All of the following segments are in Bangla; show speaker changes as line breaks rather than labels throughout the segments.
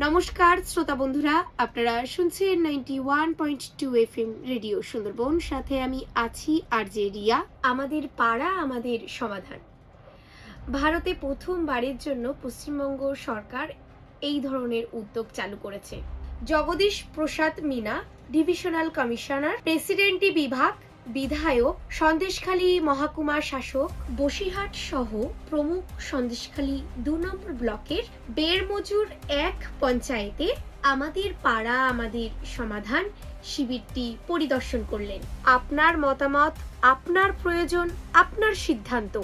নমস্কার শ্রোতা বন্ধুরা, আপনারা শুনছেন 91.2 FM রেডিও সুন্দরবন। সাথে আমি আছি আরজে রিয়া। আমাদের পাড়া আমাদের সমাধান। ভারতে প্রথমবারের জন্য পশ্চিমবঙ্গ সরকার এই ধরনের উদ্যোগ চালু করেছে। জগদীশ প্রসাদ মিনা, ডিভিশনাল কমিশনার, প্রেসিডেন্টি বিভাগ, বিধায়ক, সন্দেশখালী মহকুমা শাসক, বসিরহাট সহ প্রমুখ সন্দেশখালী 2 নম্বর ব্লকের বেরমজুর 1 পঞ্চায়েতে আমাদের পাড়া আমাদের সমাধান শিবিরটি পরিদর্শন করলেন। আপনার মতামত, আপনার প্রয়োজন, আপনার সিদ্ধান্ত।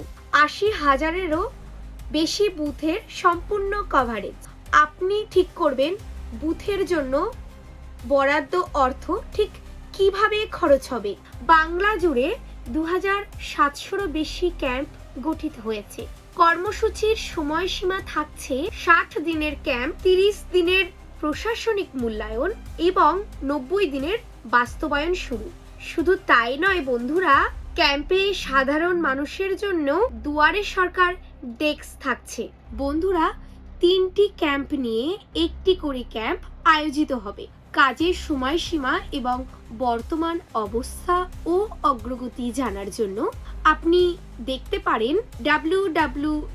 80,000-এরও বেশি বুথের সম্পূর্ণ কভারেজ। আপনি ঠিক করবেন বুথের জন্য বরাদ্দ অর্থ ঠিক কিভাবে খরচ হবে। বাংলা জুড়ে 2700-ও বেশি ক্যাম্প গঠিত হয়েছে। কর্মসূচির সময়সীমা থাকছে 60 দিনের ক্যাম্প, 30 দিনের প্রশাসনিক মূল্যায়ন এবং 90 দিনের বাস্তবায়ন শুরু। শুধু তাই নয় বন্ধুরা, ক্যাম্পে সাধারণ মানুষের জন্য দুয়ারে সরকার ডেস্ক থাকছে। বন্ধুরা, 3টি ক্যাম্প নিয়ে একটি করে ক্যাম্প আয়োজিত হবে। কাজের সময়সীমা এবং বর্তমান অবস্থা ও অগ্রগতি জানার জন্য আপনি দেখতে পারেন www.apas.wb.gov.in।